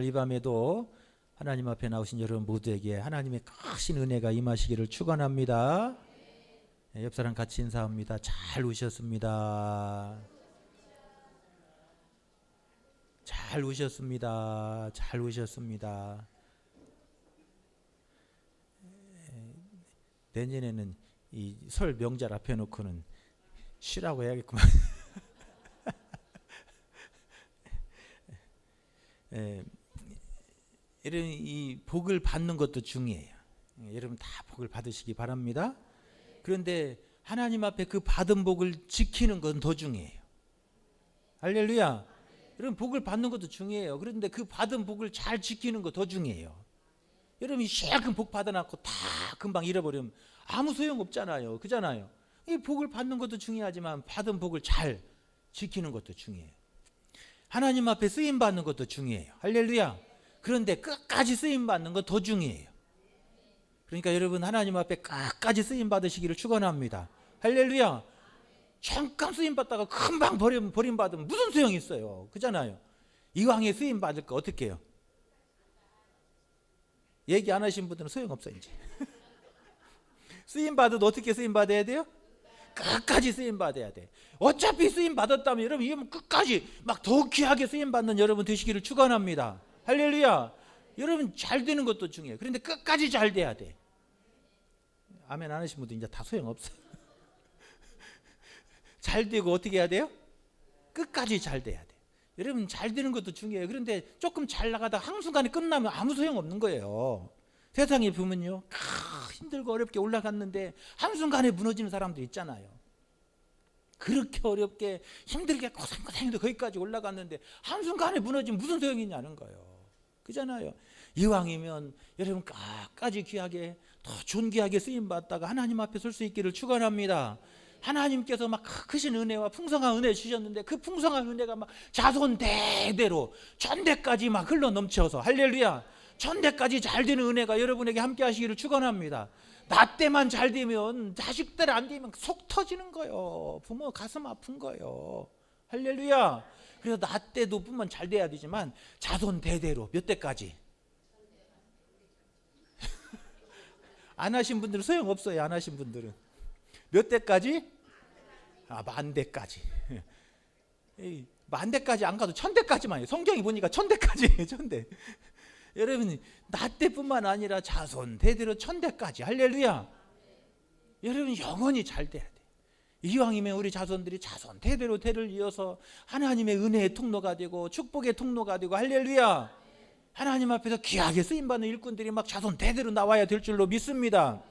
이 밤에도 하나님 앞에 나오신 여러분 모두에게 하나님의 크신 은혜가 임하시기를 축원합니다. 옆 사람 같이 인사합니다. 잘 오셨습니다. 잘 오셨습니다. 잘 오셨습니다. 내년에는 이 설 명절 앞에 놓고는 쉬라고 해야겠구만. 여러분 이 복을 받는 것도 중요해요. 여러분 다 복을 받으시기 바랍니다. 그런데 하나님 앞에 그 받은 복을 지키는 건 더 중요해요. 할렐루야. 여러분 복을 받는 것도 중요해요. 그런데 그 받은 복을 잘 지키는 거 더 중요해요. 여러분이 실컷 복 받아놓고 다 금방 잃어버리면 아무 소용 없잖아요. 그잖아요. 이 복을 받는 것도 중요하지만 받은 복을 잘 지키는 것도 중요해요. 하나님 앞에 쓰임 받는 것도 중요해요. 할렐루야. 그런데 끝까지 쓰임 받는 건 더 중요해요. 그러니까 여러분 하나님 앞에 끝까지 쓰임 받으시기를 축원합니다. 할렐루야. 잠깐 쓰임 받다가 금방 버림받으면 무슨 소용이 있어요. 그잖아요. 이왕에 쓰임 받을 거 어떻게 해요? 얘기 안 하신 분들은 소용없어 이제. 쓰임 받아도 어떻게 쓰임 받아야 돼요? 끝까지 쓰임 받아야 돼. 어차피 쓰임 받았다면 여러분 이건 끝까지 막 더 귀하게 쓰임 받는 여러분 되시기를 축원합니다. 할렐루야. 여러분 잘 되는 것도 중요해요. 그런데 끝까지 잘 돼야 돼. 아멘 안 하신 분들 이제 다 소용없어요. 잘 되고 어떻게 해야 돼요? 끝까지 잘 돼야 돼. 여러분 잘 되는 것도 중요해요. 그런데 조금 잘 나가다 한순간에 끝나면 아무 소용없는 거예요. 세상에 보면요 힘들고 어렵게 올라갔는데 한순간에 무너지는 사람들 있잖아요. 그렇게 어렵게 힘들게 고생고생해도 거기까지 올라갔는데 한순간에 무너지면 무슨 소용이 있냐는 거예요. 그잖아요. 이왕이면 여러분 끝까지 귀하게 더 존귀하게 쓰임받다가 하나님 앞에 설 수 있기를 축원합니다. 하나님께서 막 크신 은혜와 풍성한 은혜 주셨는데 그 풍성한 은혜가 막 자손 대대로 천대까지 막 흘러 넘쳐서 할렐루야. 천대까지 잘 되는 은혜가 여러분에게 함께 하시기를 축원합니다. 나 때만 잘 되면 자식들 안 되면 속 터지는 거예요. 부모 가슴 아픈 거예요. 할렐루야. 그래서 나 때도 뿐만 잘 돼야 되지만 자손 대대로 몇 대까지? 안 하신 분들은 소용없어요. 안 하신 분들은 몇 대까지? 만 대까지. 만 대까지 안 가도 천 대까지만 해요. 성경이 보니까 천 대까지예요. 천 대. 여러분 나 때뿐만 아니라 자손 대대로 천 대까지. 할렐루야. 여러분 영원히 잘 돼야 돼. 이왕이면 우리 자손들이 자손 대대로 대를 이어서 하나님의 은혜의 통로가 되고 축복의 통로가 되고 할렐루야. 하나님 앞에서 귀하게 쓰임받는 일꾼들이 막 자손 대대로 나와야 될 줄로 믿습니다.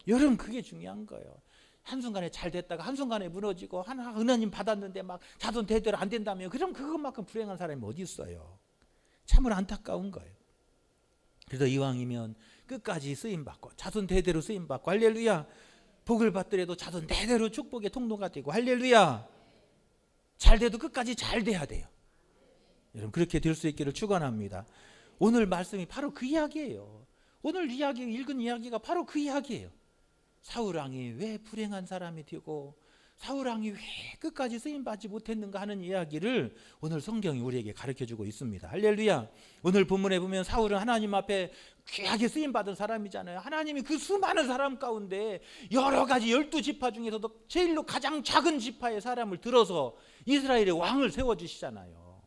여러분 그게 중요한 거예요. 한순간에 잘 됐다가 한순간에 무너지고 하나님 받았는데 막 자손 대대로 안 된다면 그럼 그것만큼 불행한 사람이 어디 있어요. 참으로 안타까운 거예요. 그래서 이왕이면 끝까지 쓰임받고 자손 대대로 쓰임받고 할렐루야. 복을 받더라도 자손 대대로 축복의 통로가 되고 할렐루야. 잘 돼도 끝까지 잘 돼야 돼요. 여러분 그렇게 될 수 있기를 축원합니다. 오늘 말씀이 바로 그 이야기예요. 오늘 이야기 읽은 이야기가 바로 그 이야기예요. 사울왕이 왜 불행한 사람이 되고 사울왕이 왜 끝까지 쓰임받지 못했는가 하는 이야기를 오늘 성경이 우리에게 가르쳐주고 있습니다. 할렐루야. 오늘 본문에 보면 사울은 하나님 앞에 귀하게 쓰임받은 사람이잖아요. 하나님이 그 수많은 사람 가운데 여러 가지 12지파 중에서도 제일로 가장 작은 지파의 사람을 들어서 이스라엘의 왕을 세워주시잖아요.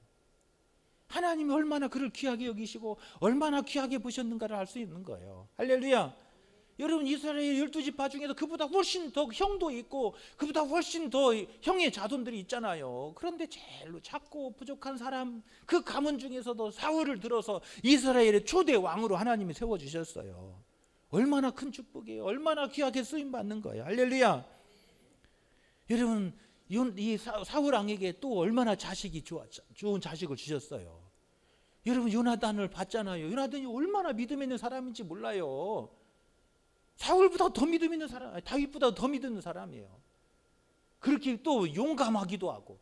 하나님이 얼마나 그를 귀하게 여기시고 얼마나 귀하게 보셨는가를 알 수 있는 거예요. 할렐루야. 여러분 이스라엘 12지파 중에서 그보다 훨씬 더 형도 있고 그보다 훨씬 더 형의 자손들이 있잖아요. 그런데 제일로 작고 부족한 사람 그 가문 중에서도 사울을 들어서 이스라엘의 초대 왕으로 하나님이 세워주셨어요. 얼마나 큰 축복이에요. 얼마나 귀하게 쓰임받는 거예요. 할렐루야. 여러분 이 사울 왕에게 또 얼마나 좋은 자식을 주셨어요. 여러분 요나단을 봤잖아요. 요나단이 얼마나 믿음 있는 사람인지 몰라요. 사울보다 더 믿음 있는 사람, 다윗보다 더 믿음 있는 사람이에요. 그렇게 또 용감하기도 하고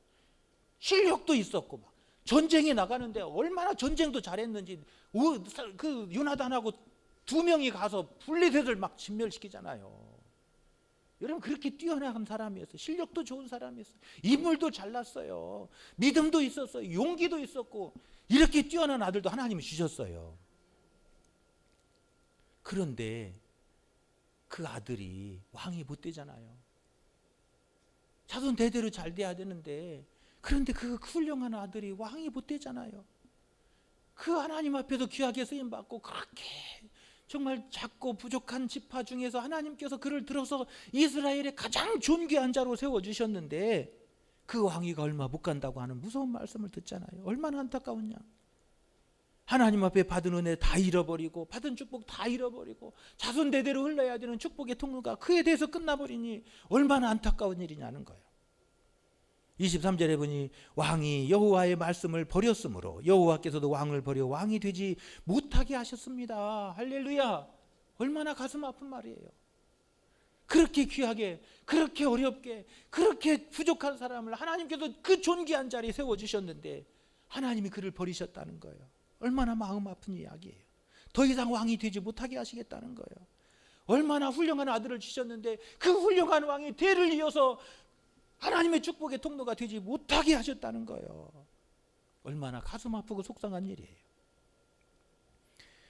실력도 있었고 막 전쟁에 나가는데 얼마나 전쟁도 잘했는지 그 요나단하고 두 명이 가서 블레셋을 막 진멸시키잖아요. 여러분 그렇게 뛰어난 사람이었어요. 실력도 좋은 사람이었어요. 인물도 잘났어요. 믿음도 있었어요. 용기도 있었고 이렇게 뛰어난 아들도 하나님이 주셨어요. 그런데 그 아들이 왕이 못 되잖아요. 자손 대대로 잘 돼야 되는데 그런데 그 훌륭한 아들이 왕이 못 되잖아요. 그 하나님 앞에서 귀하게 쓰임받고 그렇게 정말 작고 부족한 지파 중에서 하나님께서 그를 들어서 이스라엘의 가장 존귀한 자로 세워주셨는데 그 왕위가 얼마 못 간다고 하는 무서운 말씀을 듣잖아요. 얼마나 안타까웠냐. 하나님 앞에 받은 은혜 다 잃어버리고 받은 축복 다 잃어버리고 자손 대대로 흘러야 되는 축복의 통로가 그에 대해서 끝나버리니 얼마나 안타까운 일이냐는 거예요. 23절에 보니 왕이 여호와의 말씀을 버렸으므로 여호와께서도 왕을 버려 왕이 되지 못하게 하셨습니다. 할렐루야. 얼마나 가슴 아픈 말이에요. 그렇게 귀하게 그렇게 어렵게 그렇게 부족한 사람을 하나님께서 그 존귀한 자리에 세워주셨는데 하나님이 그를 버리셨다는 거예요. 얼마나 마음 아픈 이야기예요. 더 이상 왕이 되지 못하게 하시겠다는 거예요. 얼마나 훌륭한 아들을 주셨는데 그 훌륭한 왕이 대를 이어서 하나님의 축복의 통로가 되지 못하게 하셨다는 거예요. 얼마나 가슴 아프고 속상한 일이에요.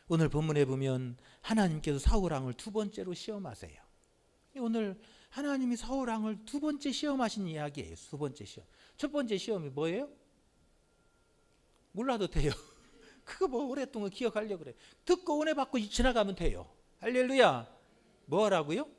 오늘 본문에 보면 하나님께서 사울왕을 두 번째로 시험하세요. 오늘 하나님이 사울왕을 두 번째 시험하신 이야기예요. 두 번째 시험. 첫 번째 시험이 뭐예요? 몰라도 돼요. 그거 뭐 오랫동안 기억하려고 그래. 듣고 은혜 받고 지나가면 돼요. 할렐루야. 뭐 하라고요?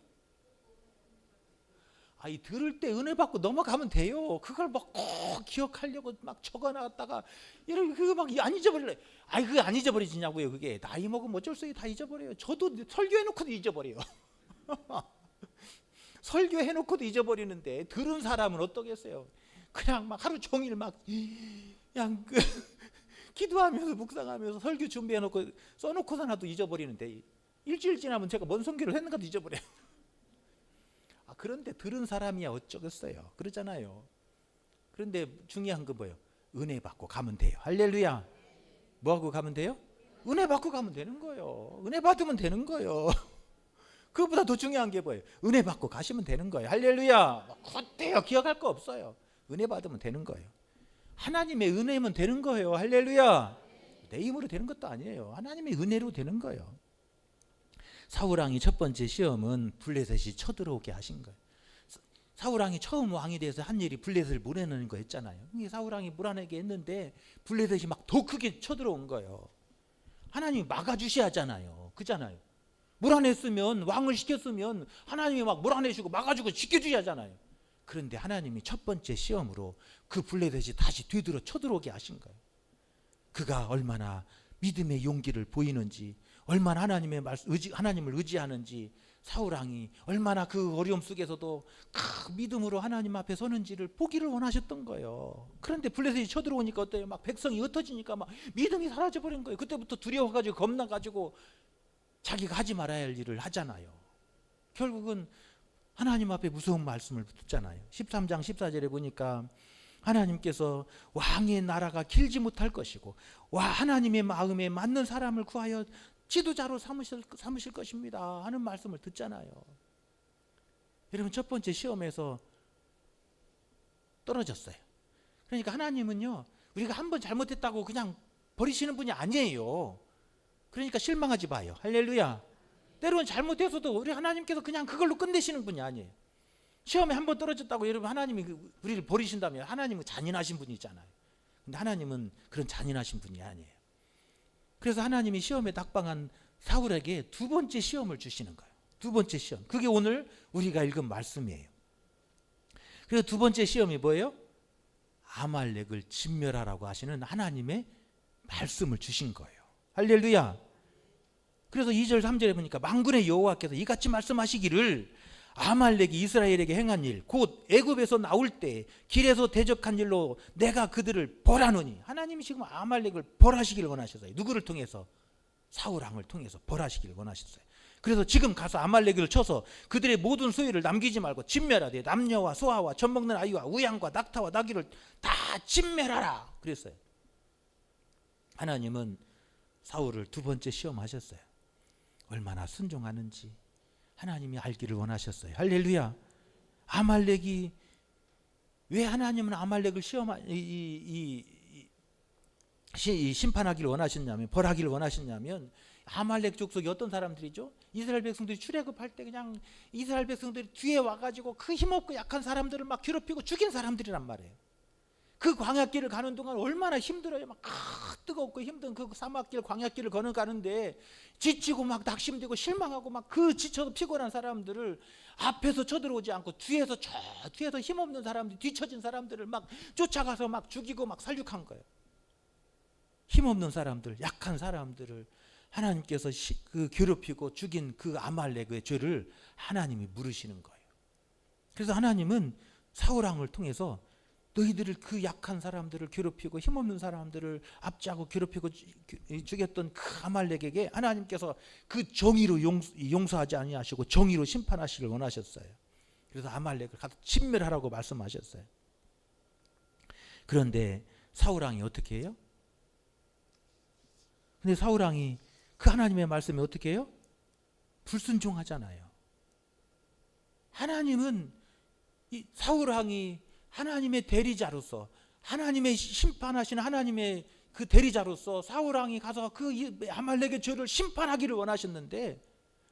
이 들을 때 은혜 받고 넘어가면 돼요. 그걸 막 꼭 기억하려고 막 적어놨다가 이런 그거 막 안 잊어버릴래. 그게 안 잊어버리지냐고요. 그게 나이 먹으면 어쩔 수 없이 다 잊어버려요. 저도 설교해놓고도 잊어버려요. 설교해놓고도 잊어버리는데 들은 사람은 어떠겠어요? 그냥 막 하루 종일 막 그냥 기도하면서 묵상하면서 설교 준비해놓고 써놓고서 나도 잊어버리는데 일주일 지나면 제가 뭔 선교를 했는가도 잊어버려요. 그런데 들은 사람이야 어쩌겠어요. 그러잖아요. 그런데 중요한 건 뭐예요? 은혜 받고 가면 돼요. 할렐루야. 뭐하고 가면 돼요? 은혜 받고 가면 되는 거예요. 은혜 받으면 되는 거예요. 그것보다 더 중요한 게 뭐예요? 은혜 받고 가시면 되는 거예요. 할렐루야. 그때요 기억할 거 없어요. 은혜 받으면 되는 거예요. 하나님의 은혜면 되는 거예요. 할렐루야. 내 힘으로 되는 것도 아니에요. 하나님의 은혜로 되는 거예요. 사울왕이 첫 번째 시험은 블레셋이 쳐들어오게 하신 거예요. 사울왕이 처음 왕이 돼서 한 일이 블레셋을 몰아내는 거 했잖아요. 사울왕이 몰아내게 했는데 블레셋이 막 더 크게 쳐들어온 거예요. 하나님이 막아주셔야 하잖아요. 그잖아요. 몰아냈으면 왕을 시켰으면 하나님이 막 몰아내시고 막아주고 지켜주셔야 하잖아요. 그런데 하나님이 첫 번째 시험으로 그 블레셋이 다시 뒤들어 쳐들어오게 하신 거예요. 그가 얼마나 믿음의 용기를 보이는지 얼마나 하나님을 의지하는지 사울왕이 얼마나 그 어려움 속에서도 그 믿음으로 하나님 앞에 서는지를 보기를 원하셨던 거예요. 그런데 블레셋이 쳐들어오니까 어때요? 막 백성이 흩어지니까 막 믿음이 사라져버린 거예요. 그때부터 두려워가지고 겁나가지고 자기가 하지 말아야 할 일을 하잖아요. 결국은 하나님 앞에 무서운 말씀을 듣잖아요. 13장 14절에 보니까 하나님께서 왕의 나라가 길지 못할 것이고 하나님의 마음에 맞는 사람을 구하여 지도자로 삼으실 것입니다 하는 말씀을 듣잖아요. 여러분 첫 번째 시험에서 떨어졌어요. 그러니까 하나님은요 우리가 한번 잘못했다고 그냥 버리시는 분이 아니에요. 그러니까 실망하지 마요. 할렐루야. 때로는 잘못해서도 우리 하나님께서 그냥 그걸로 끝내시는 분이 아니에요. 시험에 한번 떨어졌다고 여러분 하나님이 우리를 버리신다면 하나님은 잔인하신 분이잖아요. 근데 하나님은 그런 잔인하신 분이 아니에요. 그래서 하나님이 시험에 낙방한 사울에게 두 번째 시험을 주시는 거예요. 두 번째 시험. 그게 오늘 우리가 읽은 말씀이에요. 그래서 두 번째 시험이 뭐예요? 아말렉을 진멸하라고 하시는 하나님의 말씀을 주신 거예요. 할렐루야. 그래서 2절 3절에 보니까 만군의 여호와께서 이같이 말씀하시기를 아말렉이 이스라엘에게 행한 일 곧 애굽에서 나올 때 길에서 대적한 일로 내가 그들을 벌하노니 하나님이 지금 아말렉을 벌하시길 원하셨어요. 누구를 통해서? 사울왕을 통해서 벌하시길 원하셨어요. 그래서 지금 가서 아말렉을 쳐서 그들의 모든 소유를 남기지 말고 진멸하되 남녀와 소아와 젖 먹는 아이와 우양과 낙타와 나귀를 다 진멸하라 그랬어요. 하나님은 사울을 두 번째 시험하셨어요. 얼마나 순종하는지 하나님이 알기를 원하셨어요. 할렐루야. 아말렉이 왜 하나님은 아말렉을 심판하기를 원하셨냐면, 벌하기를 원하셨냐면, 아말렉 족속이 어떤 사람들이죠? 이스라엘 백성들이 출애굽할 때 그냥 이스라엘 백성들이 뒤에 와가지고 그 힘없고 약한 사람들을 막 괴롭히고 죽인 사람들이란 말이에요. 그 광야길을 가는 동안 얼마나 힘들어요. 막 뜨겁고 힘든 그 사막길, 광야길을 가는데 지치고 막 낙심되고 실망하고 막 그 지쳐서 피곤한 사람들을 앞에서 쳐들어오지 않고 뒤에서 힘없는 사람들, 뒤처진 사람들을 막 쫓아가서 막 죽이고 막 살육한 거예요. 힘없는 사람들, 약한 사람들을 하나님께서 괴롭히고 죽인 그 아말렉의 죄를 하나님이 물으시는 거예요. 그래서 하나님은 사울 왕을 통해서 너희들을, 그 약한 사람들을 괴롭히고 힘없는 사람들을 압제하고 괴롭히고 죽였던 그 아말렉에게 하나님께서 그 정의로 용서하지 아니하시고 정의로 심판하시길 원하셨어요. 그래서 아말렉을 가서 진멸하라고 말씀하셨어요. 그런데 사울 왕이 어떻게 해요? 근데 사울 왕이 그 하나님의 말씀에 어떻게 해요? 불순종하잖아요. 하나님은 이 사울 왕이 하나님의 대리자로서, 하나님의 심판하시는 하나님의 그 대리자로서 사울 왕이 가서 그 아말렉의 죄를 심판하기를 원하셨는데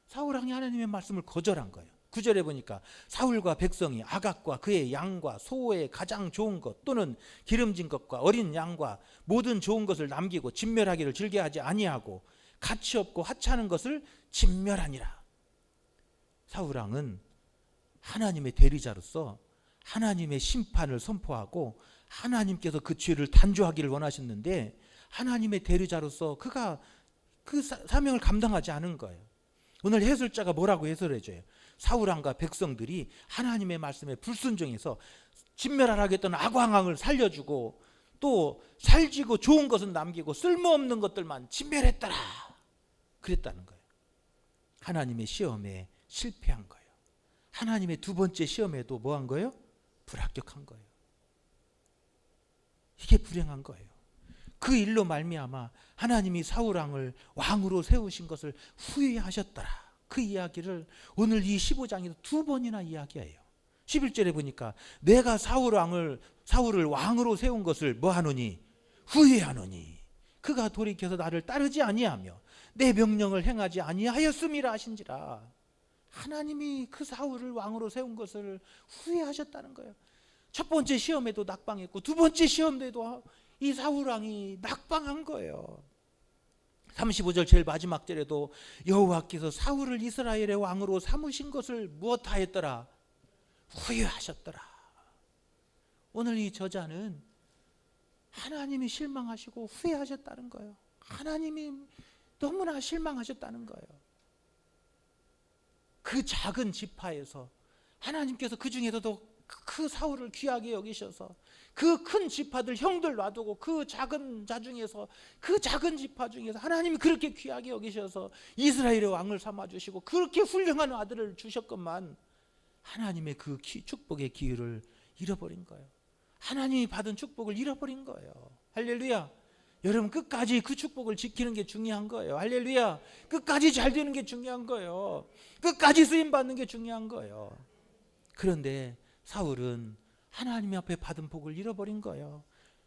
사울 왕이 하나님의 말씀을 거절한 거예요. 9절에 보니까 사울과 백성이 아각과 그의 양과 소의 가장 좋은 것 또는 기름진 것과 어린 양과 모든 좋은 것을 남기고 진멸하기를 즐겨하지 아니하고 가치 없고 하찮은 것을 진멸하니라. 사울 왕은 하나님의 대리자로서 하나님의 심판을 선포하고 하나님께서 그 죄를 단죄하기를 원하셨는데 하나님의 대리자로서 그가 그 사명을 감당하지 않은 거예요. 오늘 해설자가 뭐라고 해설해줘요? 사울 왕과 백성들이 하나님의 말씀에 불순종해서 진멸하라고 했던 악왕을 살려주고 또 살지고 좋은 것은 남기고 쓸모없는 것들만 진멸했더라, 그랬다는 거예요. 하나님의 시험에 실패한 거예요. 하나님의 두 번째 시험에도 뭐 한 거예요? 불합격한 거예요. 이게 불행한 거예요. 그 일로 말미암아 하나님이 사울 왕을 왕으로 세우신 것을 후회하셨더라. 그 이야기를 오늘 이 15장에서 두 번이나 이야기해요. 11절에 보니까 내가 사울을 왕으로 세운 것을 뭐 하노니? 후회하노니. 그가 돌이켜서 나를 따르지 아니하며 내 명령을 행하지 아니하였음이라 하신지라. 하나님이 그 사울을 왕으로 세운 것을 후회하셨다는 거예요. 첫 번째 시험에도 낙방했고 두 번째 시험에도 이 사울 왕이 낙방한 거예요. 35절 제일 마지막 절에도 여호와께서 사울을 이스라엘의 왕으로 삼으신 것을 무엇하였더라? 후회하셨더라. 오늘 이 저자는 하나님이 실망하시고 후회하셨다는 거예요. 하나님이 너무나 실망하셨다는 거예요. 그 작은 지파에서 하나님께서 그 중에서도 그 사울을 귀하게 여기셔서 그 큰 지파들 형들 놔두고 그 작은 자 중에서 그 작은 지파 중에서 하나님이 그렇게 귀하게 여기셔서 이스라엘의 왕을 삼아주시고 그렇게 훌륭한 아들을 주셨건만 하나님의 그 축복의 기회를 잃어버린 거예요. 하나님이 받은 축복을 잃어버린 거예요. 할렐루야. 여러분 끝까지 그 축복을 지키는 게 중요한 거예요. 할렐루야. 끝까지 잘 되는 게 중요한 거예요. 끝까지 쓰임받는 게 중요한 거예요. 그런데 사울은 하나님 앞에 받은 복을 잃어버린 거예요.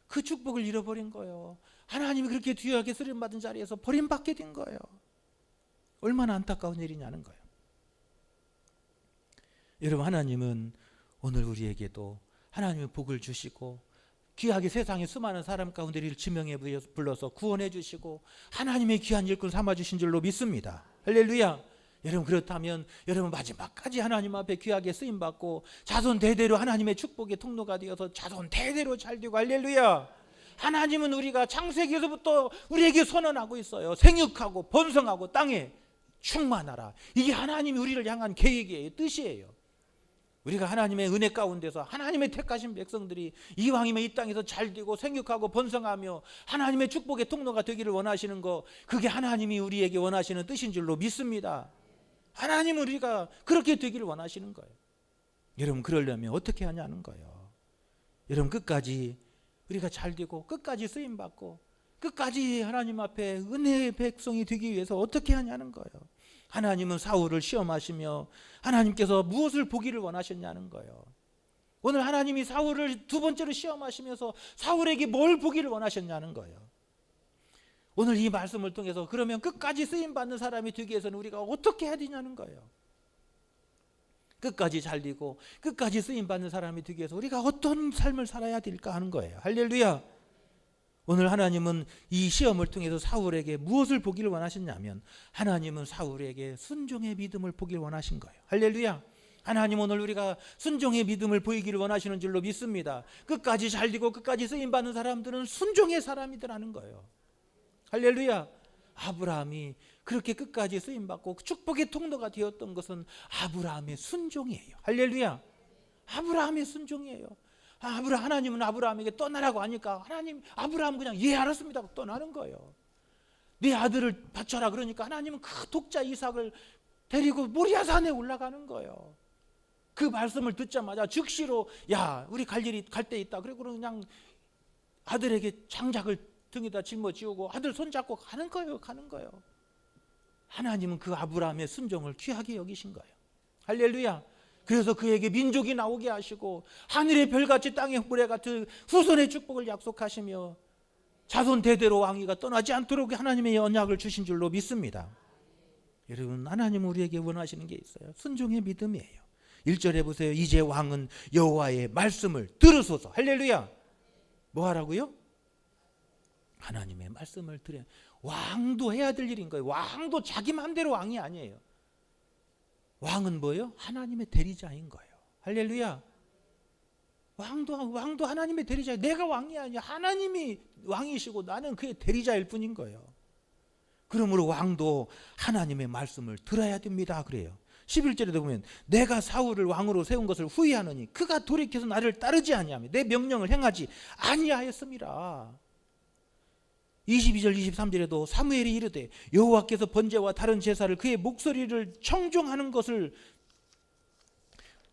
그 축복을 잃어버린 거예요. 하나님이 그렇게 귀하게 쓰임받은 자리에서 버림받게 된 거예요. 얼마나 안타까운 일이냐는 거예요. 여러분 하나님은 오늘 우리에게도 하나님의 복을 주시고 귀하게 세상의 수많은 사람 가운데 우리를 지명해 불러서 구원해 주시고 하나님의 귀한 일꾼 삼아 주신 줄로 믿습니다. 할렐루야. 여러분 그렇다면 여러분 마지막까지 하나님 앞에 귀하게 쓰임받고 자손 대대로 하나님의 축복의 통로가 되어서 자손 대대로 잘 되고 할렐루야. 하나님은 우리가 창세기에서부터 우리에게 선언하고 있어요. 생육하고 번성하고 땅에 충만하라. 이게 하나님이 우리를 향한 계획이에요. 뜻이에요. 우리가 하나님의 은혜 가운데서 하나님의 택하신 백성들이 이왕이면 이 땅에서 잘 되고 생육하고 번성하며 하나님의 축복의 통로가 되기를 원하시는 거, 그게 하나님이 우리에게 원하시는 뜻인 줄로 믿습니다. 하나님은 우리가 그렇게 되기를 원하시는 거예요. 여러분 그러려면 어떻게 하냐는 거예요. 여러분 끝까지 우리가 잘 되고 끝까지 쓰임받고 끝까지 하나님 앞에 은혜의 백성이 되기 위해서 어떻게 하냐는 거예요. 하나님은 사울을 시험하시며 하나님께서 무엇을 보기를 원하셨냐는 거예요. 오늘 하나님이 사울을 두 번째로 시험하시면서 사울에게 뭘 보기를 원하셨냐는 거예요. 오늘 이 말씀을 통해서 그러면 끝까지 쓰임받는 사람이 되기 위해서는 우리가 어떻게 해야 되냐는 거예요. 끝까지 잘되고 끝까지 쓰임받는 사람이 되기 위해서 우리가 어떤 삶을 살아야 될까 하는 거예요. 할렐루야. 오늘 하나님은 이 시험을 통해서 사울에게 무엇을 보기를 원하셨냐면 하나님은 사울에게 순종의 믿음을 보기를 원하신 거예요. 할렐루야. 하나님 오늘 우리가 순종의 믿음을 보이기를 원하시는 줄로 믿습니다. 끝까지 잘되고 끝까지 쓰임받는 사람들은 순종의 사람이더라는 거예요. 할렐루야. 아브라함이 그렇게 끝까지 쓰임받고 축복의 통로가 되었던 것은 아브라함의 순종이에요. 할렐루야. 아브라함의 순종이에요. 하나님은 아브라함에게 떠나라고 하니까 하나님 아브라함 그냥 예 알았습니다 하고 떠나는 거예요. 네 아들을 바쳐라 그러니까 하나님은 그 독자 이삭을 데리고 모리아 산에 올라가는 거예요. 그 말씀을 듣자마자 즉시로 야 우리 갈 데 있다. 그리고 그냥 아들에게 장작을 등에다 짊어지우고 아들 손잡고 가는 거예요. 하나님은 그 아브라함의 순종을 귀하게 여기신 거예요. 할렐루야. 그래서 그에게 민족이 나오게 하시고 하늘의 별같이 땅의 모래 같은 후손의 축복을 약속하시며 자손 대대로 왕위가 떠나지 않도록 하나님의 언약을 주신 줄로 믿습니다. 여러분 하나님은 우리에게 원하시는 게 있어요. 순종의 믿음이에요. 1절에 보세요. 이제 왕은 여호와의 말씀을 들으소서. 할렐루야. 뭐 하라고요? 하나님의 말씀을 들어야. 왕도 해야 될 일인 거예요. 왕도 자기 마음대로 왕이 아니에요. 왕은 뭐예요? 하나님의 대리자인 거예요. 할렐루야. 왕도 하나님의 대리자예요. 내가 왕이 아니야. 하나님이 왕이시고 나는 그의 대리자일 뿐인 거예요. 그러므로 왕도 하나님의 말씀을 들어야 됩니다. 그래요. 11절에도 보면 내가 사울을 왕으로 세운 것을 후회하노니 그가 돌이켜서 나를 따르지 아니하며 내 명령을 행하지 아니하였음이라. 22절 23절에도 사무엘이 이르되 여호와께서 번제와 다른 제사를 그의 목소리를 청종하는 것을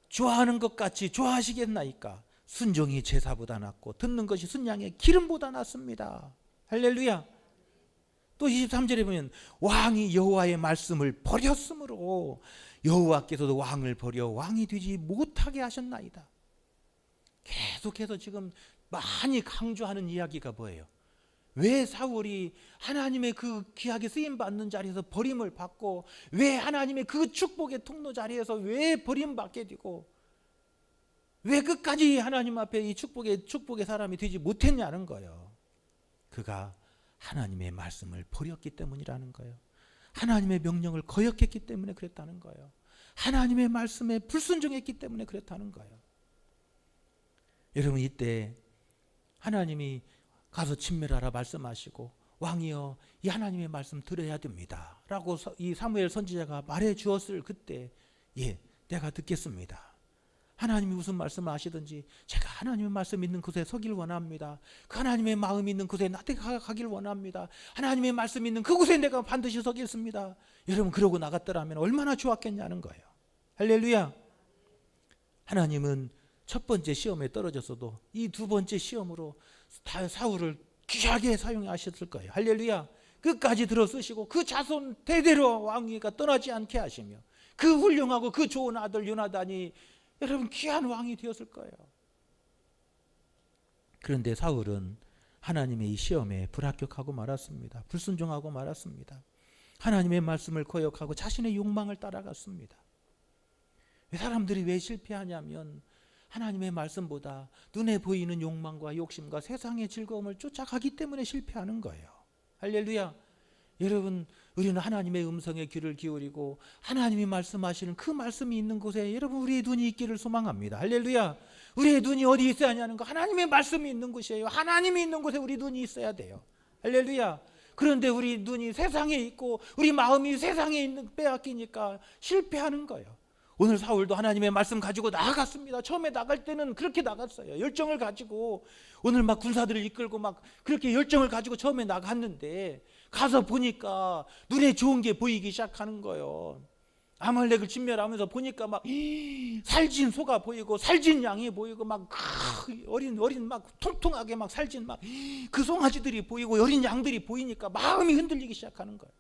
좋아하는 것 같이 좋아하시겠나이까. 순종이 제사보다 낫고 듣는 것이 순양의 기름보다 낫습니다. 할렐루야. 또 23절에 보면 왕이 여호와의 말씀을 버렸으므로 여호와께서도 왕을 버려 왕이 되지 못하게 하셨나이다. 계속해서 지금 많이 강조하는 이야기가 뭐예요? 왜 사울이 하나님의 그 귀하게 쓰임받는 자리에서 버림을 받고 왜 하나님의 그 축복의 통로 자리에서 왜 버림받게 되고 왜 끝까지 하나님 앞에 이 축복의 사람이 되지 못했냐는 거예요. 그가 하나님의 말씀을 버렸기 때문이라는 거예요. 하나님의 명령을 거역했기 때문에 그랬다는 거예요. 하나님의 말씀에 불순종했기 때문에 그랬다는 거예요. 여러분 이때 하나님이 가서 진멸하라 말씀하시고 왕이여 이 하나님의 말씀 들어야 됩니다 라고 이 사무엘 선지자가 말해 주었을 그때 예 내가 듣겠습니다. 하나님이 무슨 말씀을 하시든지 제가 하나님의 말씀 있는 곳에 서길 원합니다. 그 하나님의 마음이 있는 곳에 나한테 가길 원합니다. 하나님의 말씀 있는 그곳에 내가 반드시 서겠습니다. 여러분 그러고 나갔더라면 얼마나 좋았겠냐는 거예요. 할렐루야. 하나님은 첫 번째 시험에 떨어졌어도 이 두 번째 시험으로 사울을 귀하게 사용하셨을 거예요. 할렐루야. 끝까지 들어쓰시고 그 자손 대대로 왕위가 떠나지 않게 하시며 그 훌륭하고 그 좋은 아들 요나단이 여러분 귀한 왕이 되었을 거예요. 그런데 사울은 하나님의 이 시험에 불합격하고 말았습니다. 불순종하고 말았습니다. 하나님의 말씀을 거역하고 자신의 욕망을 따라갔습니다. 사람들이 왜 실패하냐면 하나님의 말씀보다 눈에 보이는 욕망과 욕심과 세상의 즐거움을 쫓아가기 때문에 실패하는 거예요. 할렐루야. 여러분 우리는 하나님의 음성에 귀를 기울이고 하나님이 말씀하시는 그 말씀이 있는 곳에 여러분 우리의 눈이 있기를 소망합니다. 할렐루야. 우리의 눈이 어디 있어야 하냐는 거 하나님의 말씀이 있는 곳이에요. 하나님이 있는 곳에 우리 눈이 있어야 돼요. 할렐루야. 그런데 우리 눈이 세상에 있고 우리 마음이 세상에 있는 빼앗기니까 실패하는 거예요. 오늘 사울도 하나님의 말씀 가지고 나아갔습니다. 처음에 나갈 때는 그렇게 나갔어요. 열정을 가지고 오늘 막 군사들을 이끌고 막 그렇게 열정을 가지고 처음에 나갔는데 가서 보니까 눈에 좋은 게 보이기 시작하는 거예요. 아말렉을 진멸하면서 보니까 막 살진 소가 보이고 살진 양이 보이고 막 어린 막 통통하게 막 살진 막 그 송아지들이 보이고 어린 양들이 보이니까 마음이 흔들리기 시작하는 거예요.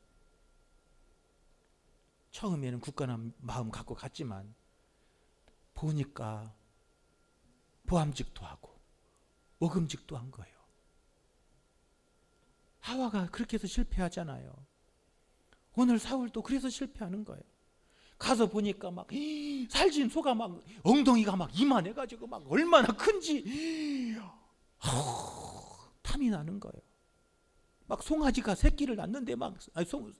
처음에는 굳건한 마음 갖고 갔지만 보니까 보암직도 하고 먹음직도 한 거예요. 하와가 그렇게 해서 실패하잖아요. 오늘 사울도 그래서 실패하는 거예요. 가서 보니까 막 살진 소가 막 엉덩이가 막 이만해가지고 막 얼마나 큰지 탐이 나는 거예요. 막 송아지가 새끼를 낳는데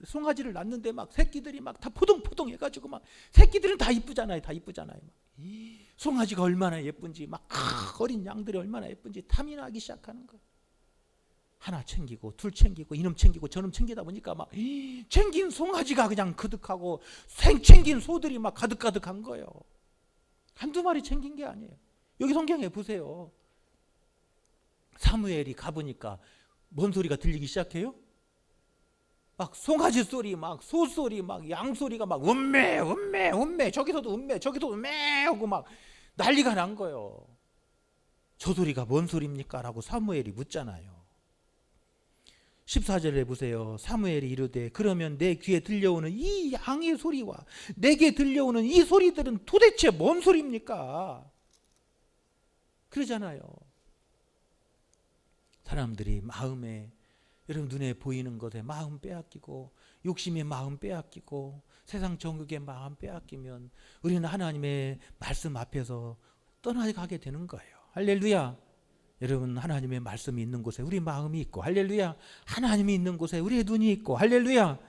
송아지를 낳는데 막 새끼들이 막 다 포동포동 해가지고 막 새끼들은 다 이쁘잖아요. 다 이쁘잖아요. 막. 송아지가 얼마나 예쁜지 막 어린 양들이 얼마나 예쁜지 탐이 나기 시작하는 거예요. 하나 챙기고 둘 챙기고 이놈 챙기고 저놈 챙기다 보니까 막 챙긴 송아지가 그냥 그득하고 챙긴 소들이 막 가득가득한 거예요. 한두 마리 챙긴 게 아니에요. 여기 성경에 보세요. 사무엘이 가보니까 뭔 소리가 들리기 시작해요? 막 송아지 소리, 막 소 소리, 막 양 소리가 막 음매 음매 음매 저기서도 음매 저기서도 음매 하고 막 난리가 난 거예요. 저 소리가 뭔 소리입니까? 라고 사무엘이 묻잖아요. 14절에 보세요. 사무엘이 이르되 그러면 내 귀에 들려오는 이 양의 소리와 내게 들려오는 이 소리들은 도대체 뭔 소리입니까? 그러잖아요. 사람들이 마음에 여러분 눈에 보이는 것에 마음 빼앗기고 욕심의 마음 빼앗기고 세상 정욕의 마음 빼앗기면 우리는 하나님의 말씀 앞에서 떠나가게 되는 거예요. 할렐루야. 여러분 하나님의 말씀이 있는 곳에 우리 마음이 있고 할렐루야. 하나님이 있는 곳에 우리의 눈이 있고 할렐루야.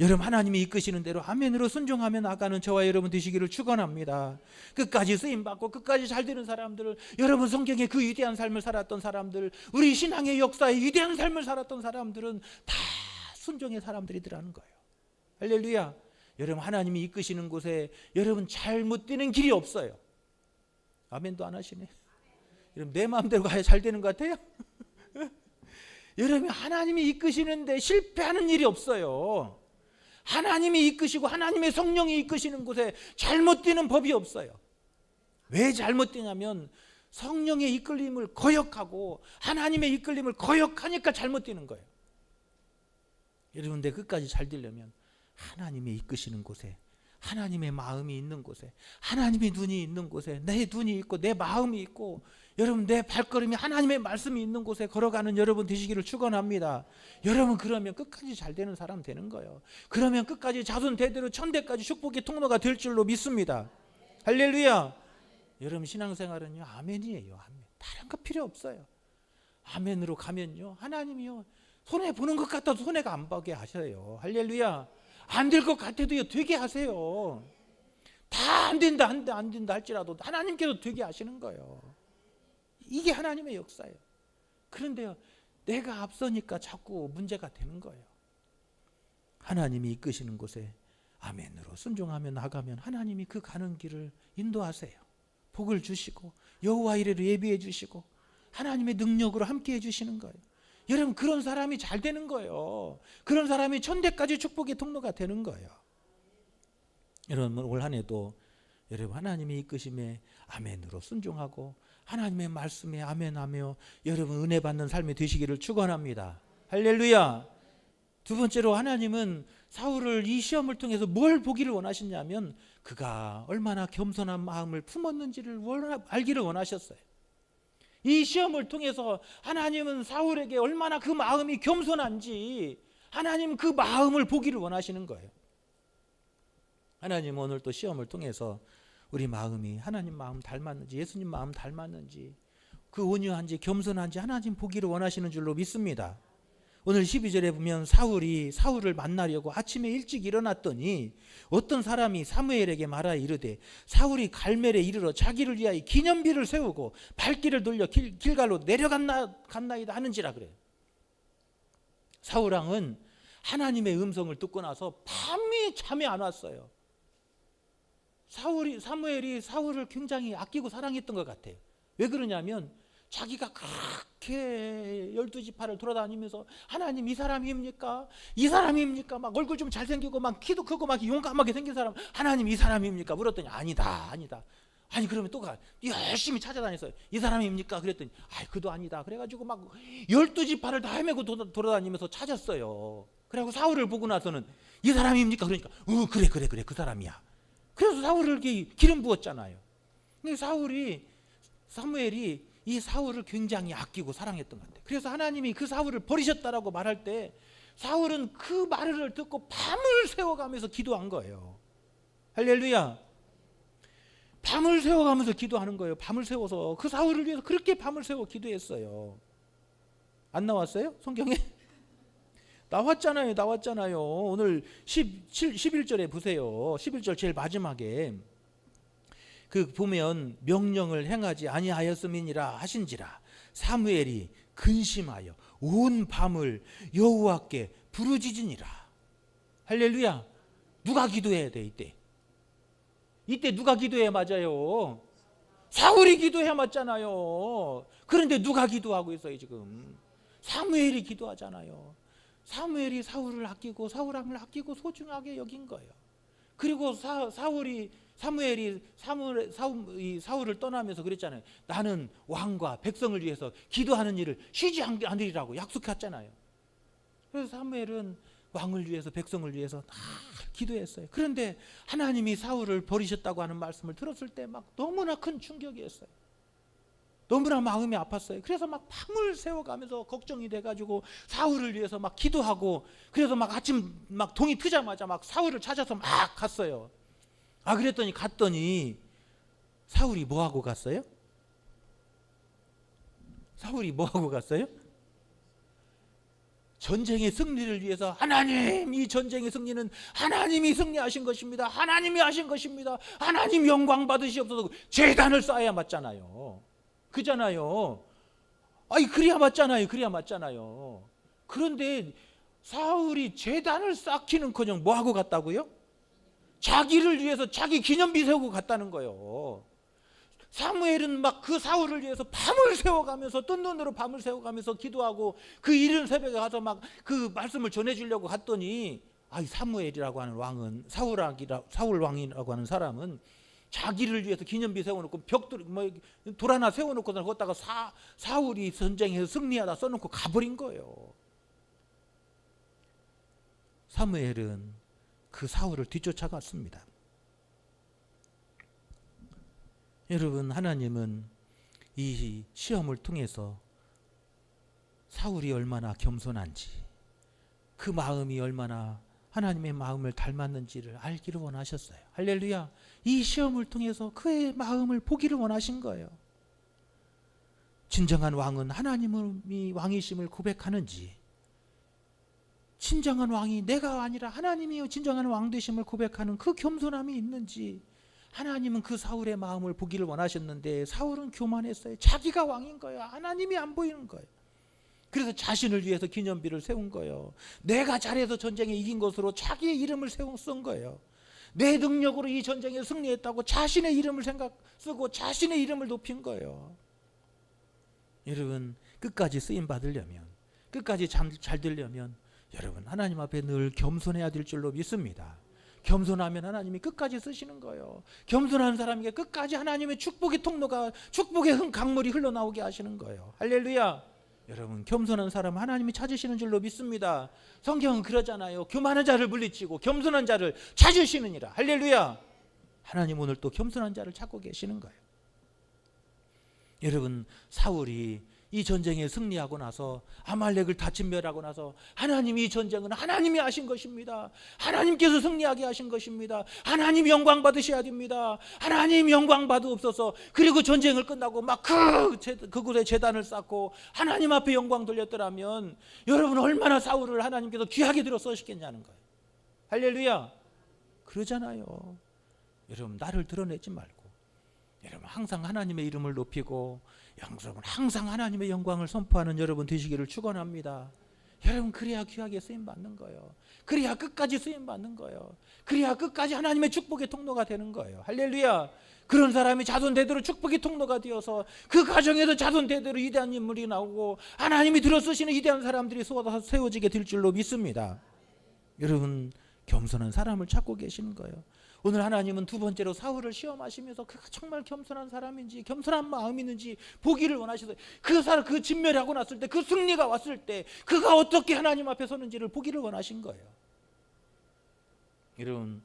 여러분 하나님이 이끄시는 대로 아멘으로 순종하며 나가는 저와 여러분 되시기를 축원합니다. 끝까지 쓰임받고 끝까지 잘 되는 사람들을 여러분 성경에 그 위대한 삶을 살았던 사람들 우리 신앙의 역사에 위대한 삶을 살았던 사람들은 다 순종의 사람들이더라는 거예요. 할렐루야. 여러분 하나님이 이끄시는 곳에 여러분 잘못 되는 길이 없어요. 아멘도 안 하시네. 여러분 내 마음대로 가야 잘 되는 것 같아요? 여러분 하나님이 이끄시는데 실패하는 일이 없어요. 하나님이 이끄시고 하나님의 성령이 이끄시는 곳에 잘못 되는 법이 없어요. 왜 잘못 되냐면 성령의 이끌림을 거역하고 하나님의 이끌림을 거역하니까 잘못 되는 거예요. 여러분 내 끝까지 잘 되려면 하나님의 이끄시는 곳에 하나님의 마음이 있는 곳에 하나님의 눈이 있는 곳에 내 눈이 있고 내 마음이 있고 여러분 내 발걸음이 하나님의 말씀이 있는 곳에 걸어가는 여러분 되시기를 축원합니다. 여러분 그러면 끝까지 잘 되는 사람 되는 거예요. 그러면 끝까지 자손 대대로 천대까지 축복의 통로가 될 줄로 믿습니다. 할렐루야. 여러분 신앙생활은요 아멘이에요. 아멘. 다른 거 필요 없어요. 아멘으로 가면요 하나님이요 손해 보는 것 같아도 손해가 안 보게 하셔요. 할렐루야. 안 될 것 같아도요 되게 하세요. 다 안 된다 안 된다 할지라도 하나님께서 되게 하시는 거예요. 이게 하나님의 역사예요. 그런데요 내가 앞서니까 자꾸 문제가 되는 거예요. 하나님이 이끄시는 곳에 아멘으로 순종하며 나가면 하나님이 그 가는 길을 인도하세요. 복을 주시고 여호와 이레로 예비해 주시고 하나님의 능력으로 함께 해 주시는 거예요. 여러분 그런 사람이 잘 되는 거예요. 그런 사람이 천대까지 축복의 통로가 되는 거예요. 여러분 올 한 해도 여러분 하나님의 이끄심에 아멘으로 순종하고 하나님의 말씀에 아멘하며 여러분 은혜 받는 삶이 되시기를 축원합니다. 할렐루야. 두 번째로 하나님은 사울을 이 시험을 통해서 뭘 보기를 원하셨냐면 그가 얼마나 겸손한 마음을 품었는지를 알기를 원하셨어요. 이 시험을 통해서 하나님은 사울에게 얼마나 그 마음이 겸손한지 하나님은 그 마음을 보기를 원하시는 거예요. 하나님은 오늘 또 시험을 통해서 우리 마음이 하나님 마음 닮았는지 예수님 마음 닮았는지 그 온유한지 겸손한지 하나님 보기를 원하시는 줄로 믿습니다. 오늘 12절에 보면 사울을 만나려고 아침에 일찍 일어났더니 어떤 사람이 사무엘에게 말하여 이르되 사울이 갈멜에 이르러 자기를 위하여 기념비를 세우고 발길을 돌려 길갈로 내려갔나이다 하는지라 그래요. 사울왕은 하나님의 음성을 듣고 나서 밤이 잠이 안 왔어요. 사무엘이 사울을 굉장히 아끼고 사랑했던 것 같아요. 왜 그러냐면 자기가 그렇게 12지파를 돌아다니면서 하나님 이 사람입니까? 이 사람입니까? 막 얼굴 좀 잘생기고 막 키도 크고 막 용감하게 생긴 사람 하나님 이 사람입니까? 물었더니 아니다. 아니 그러면 또 열심히 찾아다녔어요. 이 사람입니까? 그랬더니 그도 아니다. 그래가지고 막 12지파를 다 헤매고 돌아다니면서 찾았어요. 그리고 사울을 보고 나서는 이 사람입니까? 그러니까 그래 그 사람이야. 그래서 사울을 이렇게 기름 부었잖아요. 근데 사무엘이 이 사울을 굉장히 아끼고 사랑했던 것 같아요. 그래서 하나님이 그 사울을 버리셨다라고 말할 때 사울은 그 말을 듣고 밤을 새워가면서 기도한 거예요. 할렐루야. 밤을 새워가면서 기도하는 거예요. 밤을 새워서 그 사울을 위해서 그렇게 밤을 새워 기도했어요. 안 나왔어요? 성경에? 나왔잖아요. 오늘 11절에 보세요. 11절 제일 마지막에 그 보면 명령을 행하지 아니하였음이니라 하신지라 사무엘이 근심하여 온 밤을 여호와께 부르짖으니라. 할렐루야. 누가 기도해야 돼 이때? 이때 누가 기도해야 맞아요? 사울이 기도해야 맞잖아요. 그런데 누가 기도하고 있어요 지금? 사무엘이 기도하잖아요. 사무엘이 사울을 아끼고 사울왕을 아끼고 소중하게 여긴 거예요. 그리고 사무엘이 사울을 떠나면서 그랬잖아요. 나는 왕과 백성을 위해서 기도하는 일을 쉬지 않으리라고 약속했잖아요. 그래서 사무엘은 왕을 위해서 백성을 위해서 다 기도했어요. 그런데 하나님이 사울을 버리셨다고 하는 말씀을 들었을 때 막 너무나 큰 충격이었어요. 너무나 마음이 아팠어요. 그래서 막 밤을 새워가면서 걱정이 돼가지고 사울을 위해서 막 기도하고, 그래서 막 아침 막 동이 트자마자 막 사울을 찾아서 막 갔어요. 그랬더니 갔더니 사울이 뭐 하고 갔어요? 사울이 뭐 하고 갔어요? 전쟁의 승리를 위해서 하나님, 이 전쟁의 승리는 하나님이 승리하신 것입니다. 하나님이 하신 것입니다. 하나님 영광 받으시옵소서. 제단을 쌓아야 맞잖아요. 그잖아요. 그래야 맞잖아요. 그런데 사울이 제단을 쌓기는커녕 뭐 하고 갔다고요? 자기를 위해서 자기 기념비 세우고 갔다는 거예요. 사무엘은 막 그 사울을 위해서 밤을 새워가면서 뜬 눈으로 밤을 새워가면서 기도하고 그 이른 새벽에 가서 막 그 말씀을 전해주려고 갔더니 사무엘이라고 하는 왕은 사울 왕이라고 하는 사람은 자기를 위해서 기념비 세워놓고 벽돌 돌 하나 세워놓고 거기다가 사울이 전쟁에서 승리하다 써놓고 가버린 거예요. 사무엘은 그 사울을 뒤쫓아갔습니다. 여러분, 하나님은 이 시험을 통해서 사울이 얼마나 겸손한지, 그 마음이 얼마나 하나님의 마음을 닮았는지를 알기를 원하셨어요. 할렐루야. 이 시험을 통해서 그의 마음을 보기를 원하신 거예요. 진정한 왕은 하나님이 왕이심을 고백하는지, 진정한 왕이 내가 아니라 하나님이 진정한 왕 되심을 고백하는 그 겸손함이 있는지, 하나님은 그 사울의 마음을 보기를 원하셨는데 사울은 교만했어요. 자기가 왕인 거예요. 하나님이 안 보이는 거예요. 그래서 자신을 위해서 기념비를 세운 거예요. 내가 잘해서 전쟁에 이긴 것으로 자기의 이름을 쓴 거예요. 내 능력으로 이 전쟁에 승리했다고 자신의 이름을 쓰고 자신의 이름을 높인 거예요. 여러분, 끝까지 쓰임 받으려면, 끝까지 잘 되려면 여러분 하나님 앞에 늘 겸손해야 될 줄로 믿습니다. 겸손하면 하나님이 끝까지 쓰시는 거예요. 겸손한 사람에게 끝까지 하나님의 축복의 통로가, 축복의 강물이 흘러나오게 하시는 거예요. 할렐루야. 여러분, 겸손한 사람 하나님이 찾으시는 줄로 믿습니다. 성경은 그러잖아요. 교만한 자를 물리치고 겸손한 자를 찾으시느니라. 할렐루야. 하나님 오늘 또 겸손한 자를 찾고 계시는 거예요. 여러분, 사울이 이 전쟁에 승리하고 나서 아말렉을 다 진멸하고 나서 하나님이 이 전쟁은 하나님이 하신 것입니다. 하나님께서 승리하게 하신 것입니다. 하나님 영광 받으셔야 됩니다. 하나님 영광 받으옵소서. 그리고 전쟁을 끝나고 막 그곳에 제단을 쌓고 하나님 앞에 영광 돌렸더라면 여러분 얼마나 사울을 하나님께서 귀하게 들어 써시겠냐는 거예요. 할렐루야. 그러잖아요. 여러분, 나를 드러내지 말고 여러분 항상 하나님의 이름을 높이고 여러분 항상 하나님의 영광을 선포하는 여러분 되시기를 축원합니다. 여러분, 그래야 귀하게 쓰임 받는 거예요. 그래야 끝까지 쓰임 받는 거예요. 그래야 끝까지 하나님의 축복의 통로가 되는 거예요. 할렐루야. 그런 사람이 자손 대대로 축복의 통로가 되어서 그 가정에서 자손 대대로 위대한 인물이 나오고 하나님이 들어 쓰시는 위대한 사람들이 세워지게 될 줄로 믿습니다. 여러분, 겸손한 사람을 찾고 계시는 거예요. 오늘 하나님은 두 번째로 사울을 시험하시면서 그가 정말 겸손한 사람인지 겸손한 마음이 있는지 보기를 원하셔서 그 진멸하고 났을 때 그 승리가 왔을 때 그가 어떻게 하나님 앞에 서는지를 보기를 원하신 거예요. 여러분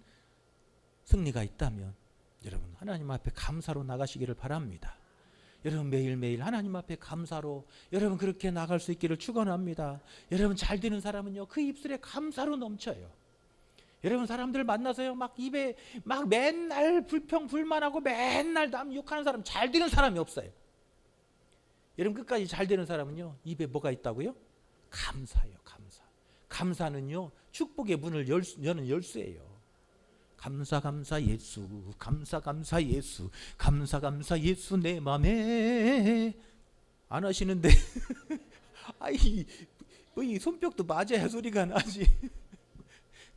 승리가 있다면 여러분 하나님 앞에 감사로 나가시기를 바랍니다. 여러분 매일매일 하나님 앞에 감사로 여러분 그렇게 나갈 수 있기를 축원합니다. 여러분 잘 되는 사람은요 그 입술에 감사로 넘쳐요. 여러분 사람들 만나서요 막 입에 막 맨날 불평 불만하고 맨날 남 욕하는 사람 잘 되는 사람이 없어요. 여러분 끝까지 잘 되는 사람은요 입에 뭐가 있다고요? 감사예요. 감사. 감사는요 축복의 문을 여는 열쇠예요. 감사 감사 예수 감사 감사 예수 감사 감사 예수 내 맘에 안 하시는데 아이 뭐 이 손뼉도 맞아야 소리가 나지.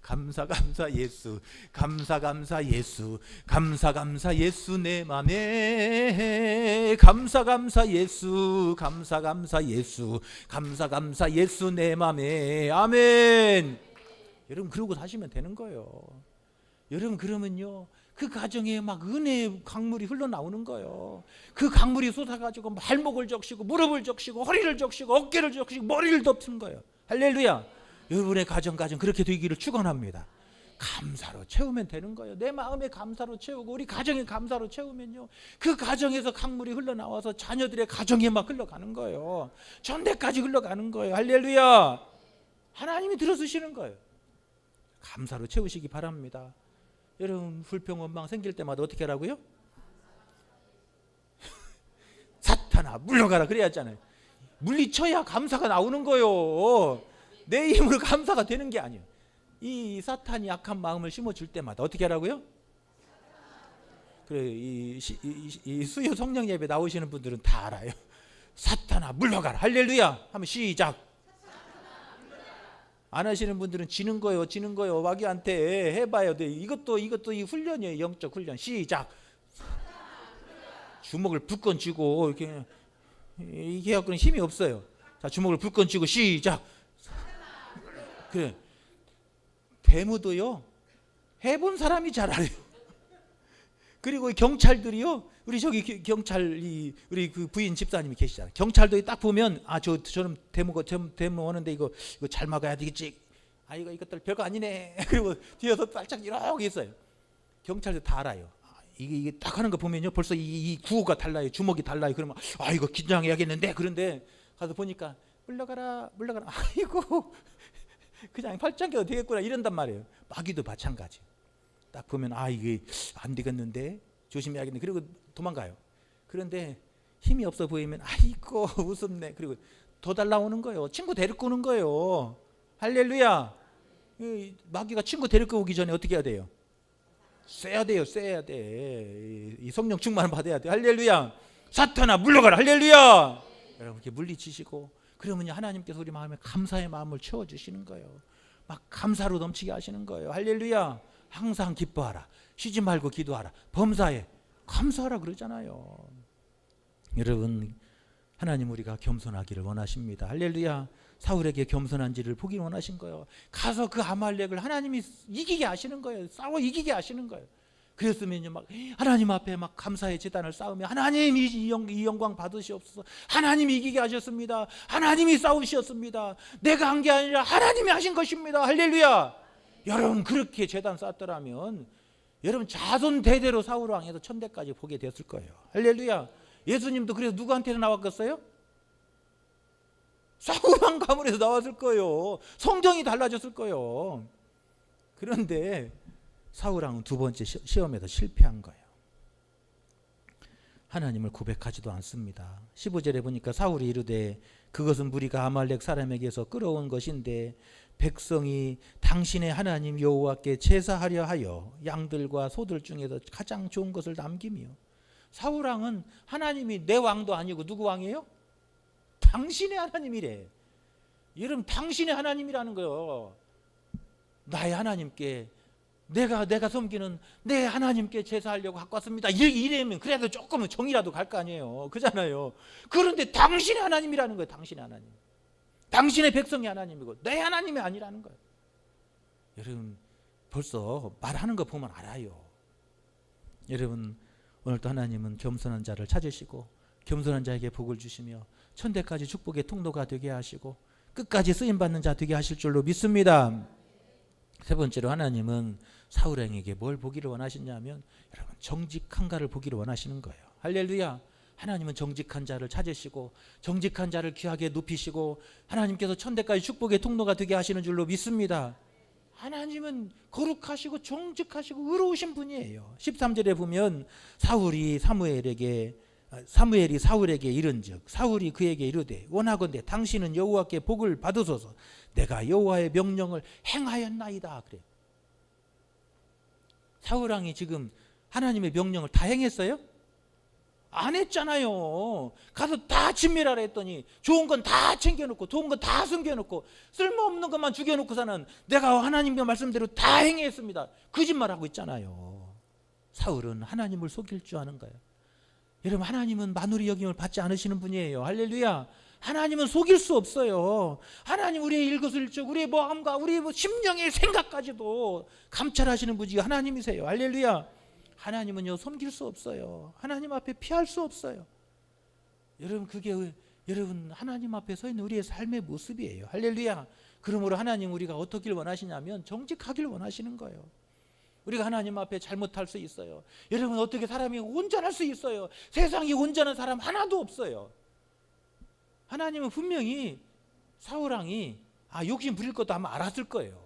감사 감사 예수 감사 감사 예수 감사 감사 예수 내 맘에 감사 감사 예수 감사 감사 예수 감사 감사 예수 내 맘에 아멘. 여러분 그러고 사시면 되는 거예요. 여러분 그러면요 그 가정에 막 은혜의 강물이 흘러나오는 거예요. 그 강물이 쏟아가지고 발목을 적시고 무릎을 적시고 허리를 적시고 어깨를 적시고 머리를 덮는 거예요. 할렐루야. 여러분의 가정 그렇게 되기를 축원합니다. 감사로 채우면 되는 거예요. 내 마음에 감사로 채우고 우리 가정에 감사로 채우면요 그 가정에서 강물이 흘러나와서 자녀들의 가정에 막 흘러가는 거예요. 전대까지 흘러가는 거예요. 할렐루야. 하나님이 들어주시는 거예요. 감사로 채우시기 바랍니다. 여러분 불평 원망 생길 때마다 어떻게 하라고요? 사탄아 물러가라 그래야 하잖아요. 물리쳐야 감사가 나오는 거예요. 내 힘으로 감사가 되는 게 아니에요. 이 사탄이 악한 마음을 심어줄 때마다 어떻게 하라고요? 그래 이 수요 성령 예배 나오시는 분들은 다 알아요. 사탄아 물러가라 할렐루야 하면 시작. 안 하시는 분들은 지는 거예요. 마귀한테 해봐요. 이것도 이 훈련이에요. 영적 훈련. 시작. 주먹을 불끈 쥐고 이게 갖고는 힘이 없어요. 자 주먹을 불끈 쥐고 시작. 그래 대무도요 해본 사람이 잘 알아요. 그리고 경찰들이요 우리 저기 경찰 우리 그 부인 집사님이 계시잖아요. 경찰들이 딱 보면 저는 데모 오는데 이거 잘 막아야 되겠지. 이것들 별거 아니네. 그리고 뒤에서 살짝 이렇게 있어요. 경찰들 다 알아요. 이게 딱 하는 거 보면요 벌써 이 구호가 달라요. 주먹이 달라요. 그러면 이거 긴장해야겠는데. 그런데 가서 보니까 물러가라 아이고 그냥 팔짱 껴도 되겠구나 이런단 말이에요. 마귀도 마찬가지. 딱 보면 이게 안 되겠는데 조심해야겠네. 그리고 도망가요. 그런데 힘이 없어 보이면 아이고 우습네. 그리고 더 달라오는 거예요. 친구 데리고 오는 거예요. 할렐루야. 마귀가 친구 데리고 오기 전에 어떻게 해야 돼요? 쎄야 돼. 이 성령 충만을 받아야 돼. 할렐루야. 사탄아 물러가라. 할렐루야. 여러분 이렇게 물리치시고 그러면 하나님께서 우리 마음에 감사의 마음을 채워주시는 거예요. 막 감사로 넘치게 하시는 거예요. 할렐루야. 항상 기뻐하라. 쉬지 말고 기도하라. 범사에 감사하라 그러잖아요. 여러분 하나님 우리가 겸손하기를 원하십니다. 할렐루야. 사울에게 겸손한지를 보기 원하신 거예요. 가서 그 아말렉을 하나님이 이기게 하시는 거예요. 싸워 이기게 하시는 거예요. 그랬으면요 막 하나님 앞에 막 감사의 제단을 쌓으며 하나님이 이 영광 받으시옵소서. 하나님이 이기게 하셨습니다. 하나님이 싸우셨습니다. 내가 한 게 아니라 하나님이 하신 것입니다. 할렐루야. 여러분 그렇게 제단 쌓았더라면 여러분 자손 대대로 사울 왕에서 천대까지 보게 됐을 거예요. 할렐루야. 예수님도 그래서 누구한테 나왔겠어요? 사울 왕 가문에서 나왔을 거예요. 성정이 달라졌을 거예요. 그런데 사울 왕은 두 번째 시험에서 실패한 거예요. 하나님을 고백하지도 않습니다. 15절에 보니까 사울이 이르되 그것은 무리가 아말렉 사람에게서 끌어온 것인데 백성이 당신의 하나님 여호와께 제사하려 하여 양들과 소들 중에서 가장 좋은 것을 남기며. 사울 왕은 하나님이 내 왕도 아니고 누구 왕이에요? 당신의 하나님이래. 여러분 당신의 하나님이라는 거예요. 나의 하나님께 내가 섬기는 내 하나님께 제사하려고 갖고 왔습니다. 이래면 그래도 조금은 정이라도 갈 거 아니에요. 그잖아요. 그런데 당신의 하나님이라는 거예요. 당신의 하나님. 당신의 백성이 하나님이고 내 하나님이 아니라는 거예요. 여러분 벌써 말하는 거 보면 알아요. 여러분, 오늘도 하나님은 겸손한 자를 찾으시고 겸손한 자에게 복을 주시며 천대까지 축복의 통로가 되게 하시고 끝까지 쓰임받는 자 되게 하실 줄로 믿습니다. 세 번째로 하나님은 사울왕에게 뭘 보기를 원하시냐면 여러분, 정직한가를 보기를 원하시는 거예요. 할렐루야. 하나님은 정직한 자를 찾으시고 정직한 자를 귀하게 높이시고 하나님께서 천대까지 축복의 통로가 되게 하시는 줄로 믿습니다. 하나님은 거룩하시고 정직하시고 의로우신 분이에요. 13절에 보면 사무엘이 사울에게 이른즉 사울이 그에게 이르되 원하건대 당신은 여호와께 복을 받으소서. 내가 여호와의 명령을 행하였나이다. 그래요. 사울왕이 지금 하나님의 명령을 다 행했어요? 안 했잖아요. 가서 다 진멸하라 했더니 좋은 건 다 챙겨놓고 좋은 건 다 숨겨놓고 쓸모없는 것만 죽여놓고서는 내가 하나님의 말씀대로 다 행했습니다. 거짓말하고 있잖아요. 사울은 하나님을 속일 줄 아는 거예요. 여러분, 하나님은 만우리 여김을 받지 않으시는 분이에요. 할렐루야. 하나님은 속일 수 없어요. 하나님 우리의 일거수일투족, 우리의 마음과 우리의 심령의 생각까지도 감찰하시는 분이 하나님이세요. 할렐루야. 하나님은요, 섬길 수 없어요. 하나님 앞에 피할 수 없어요. 여러분, 그게 여러분 하나님 앞에 서 있는 우리의 삶의 모습이에요. 할렐루야. 그러므로 하나님 우리가 어떻길 원하시냐면 정직하길 원하시는 거예요. 우리가 하나님 앞에 잘못할 수 있어요. 여러분, 어떻게 사람이 온전할 수 있어요? 세상에 온전한 사람 하나도 없어요. 하나님은 분명히 사울왕이 욕심 부릴 것도 아마 알았을 거예요.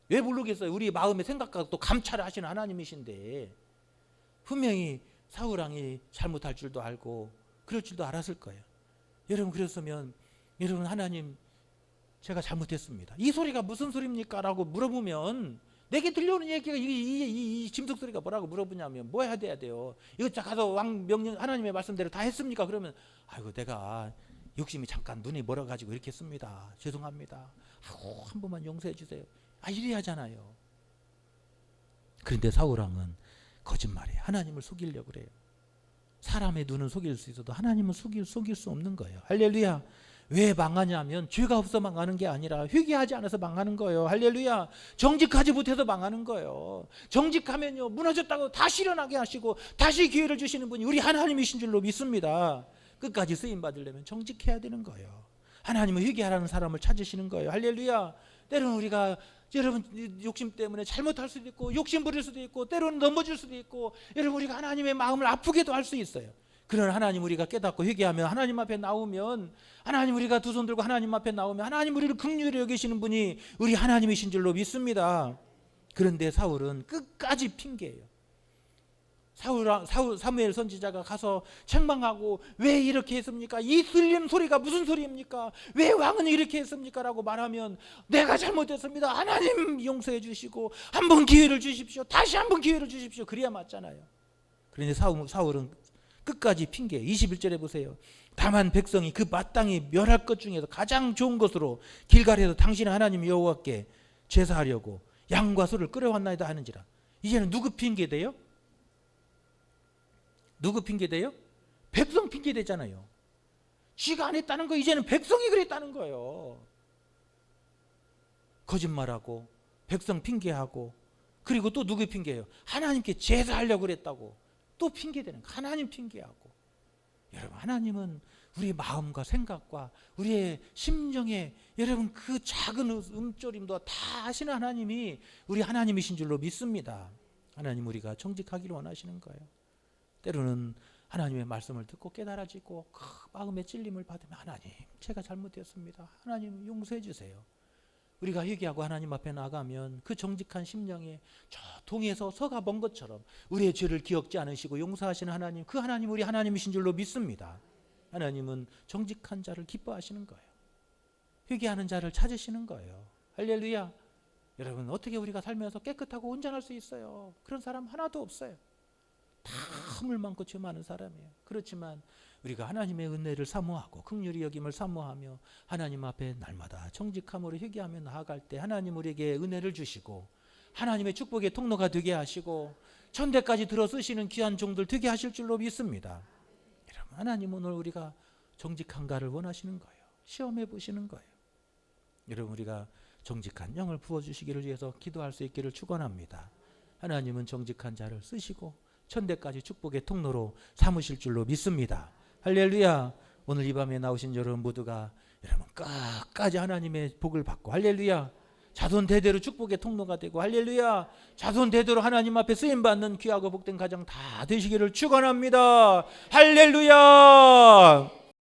왜 모르겠어요? 우리 마음의 생각과 또 감찰을 하시는 하나님이신데 분명히 사울왕이 잘못할 줄도 알고 그럴 줄도 알았을 거예요. 여러분, 그랬으면 여러분, 하나님 제가 잘못했습니다. 이 소리가 무슨 소리입니까? 라고 물어보면 내게 들려오는 얘기가 이 짐승 소리가 뭐라고 물어보냐면 뭐 해야 돼요? 이거 가서 왕 명령 하나님의 말씀대로 다 했습니까? 그러면 아이고 내가 욕심이 잠깐 눈이 멀어가지고 이렇게 했습니다. 죄송합니다. 한 번만 용서해 주세요. 이래 하잖아요. 그런데 사울왕은 거짓말이에요. 하나님을 속이려고 그래요. 사람의 눈은 속일 수 있어도 하나님은 속일 수 없는 거예요. 할렐루야. 왜 망하냐면 죄가 없어 망하는 게 아니라 회개하지 않아서 망하는 거예요. 할렐루야. 정직하지 못해서 망하는 거예요. 정직하면요, 무너졌다고 다시 일어나게 하시고 다시 기회를 주시는 분이 우리 하나님이신 줄로 믿습니다. 끝까지 쓰임 받으려면 정직해야 되는 거예요. 하나님은 회개하라는 사람을 찾으시는 거예요. 할렐루야. 때로는 우리가 여러분 욕심 때문에 잘못할 수도 있고 욕심 부릴 수도 있고 때로는 넘어질 수도 있고 여러분 우리가 하나님의 마음을 아프게도 할 수 있어요. 그러나 하나님 우리가 깨닫고 회개하면 하나님 앞에 나오면 하나님 우리가 두 손 들고 하나님 앞에 나오면 하나님 우리를 긍휼히 여기시는 분이 우리 하나님이신 줄로 믿습니다. 그런데 사울은 끝까지 핑계예요. 사무엘 선지자가 가서 책망하고 왜 이렇게 했습니까? 이 들림 소리가 무슨 소리입니까? 왜 왕은 이렇게 했습니까? 라고 말하면 내가 잘못했습니다. 하나님 용서해 주시고 한 번 기회를 주십시오. 다시 한 번 기회를 주십시오. 그래야 맞잖아요. 그런데 사울은 끝까지 핑계. 21절에 보세요. 다만 백성이 그 마땅히 멸할 것 중에서 가장 좋은 것으로 길갈에서 당신의 하나님 여호와께 제사하려고 양과 소를 끌어왔나이다 하는지라. 이제는 누구 핑계대요? 누구 핑계대요? 백성 핑계대잖아요. 지가 안 했다는 거 이제는 백성이 그랬다는 거예요. 거짓말하고 백성 핑계하고 그리고 또 누구 핑계해요? 하나님께 제사하려고 그랬다고 또 핑계대는 거. 하나님 핑계하고. 여러분, 하나님은 우리의 마음과 생각과 우리의 심정에 여러분 그 작은 음조림도 다 아시는 하나님이 우리 하나님이신 줄로 믿습니다. 하나님 우리가 정직하기를 원하시는 거예요. 때로는 하나님의 말씀을 듣고 깨달아지고 그 마음의 찔림을 받으면 하나님 제가 잘못했습니다. 하나님 용서해 주세요. 우리가 회개하고 하나님 앞에 나가면 그 정직한 심령에 저 동에서 서가 먼 것처럼 우리의 죄를 기억지 않으시고 용서하시는 하나님, 그 하나님 우리 하나님이신 줄로 믿습니다. 하나님은 정직한 자를 기뻐하시는 거예요. 회개하는 자를 찾으시는 거예요. 할렐루야. 여러분, 어떻게 우리가 살면서 깨끗하고 온전할 수 있어요? 그런 사람 하나도 없어요. 다 허물 많고 죄 많은 사람이에요. 그렇지만 우리가 하나님의 은혜를 사모하고 긍휼히 여김을 사모하며 하나님 앞에 날마다 정직함으로 회개하며 나아갈 때 하나님 우리에게 은혜를 주시고 하나님의 축복의 통로가 되게 하시고 천대까지 들어 쓰시는 귀한 종들 되게 하실 줄로 믿습니다. 여러분, 하나님은 오늘 우리가 정직한가를 원하시는 거예요. 시험해 보시는 거예요. 여러분, 우리가 정직한 영을 부어주시기를 위해서 기도할 수 있기를 축원합니다. 하나님은 정직한 자를 쓰시고 천대까지 축복의 통로로 삼으실 줄로 믿습니다. 할렐루야. 오늘 이 밤에 나오신 여러분 모두가 여러분 끝까지 하나님의 복을 받고 할렐루야. 자손 대대로 축복의 통로가 되고 할렐루야. 자손 대대로 하나님 앞에 쓰임받는 귀하고 복된 가정 다 되시기를 축원합니다. 할렐루야.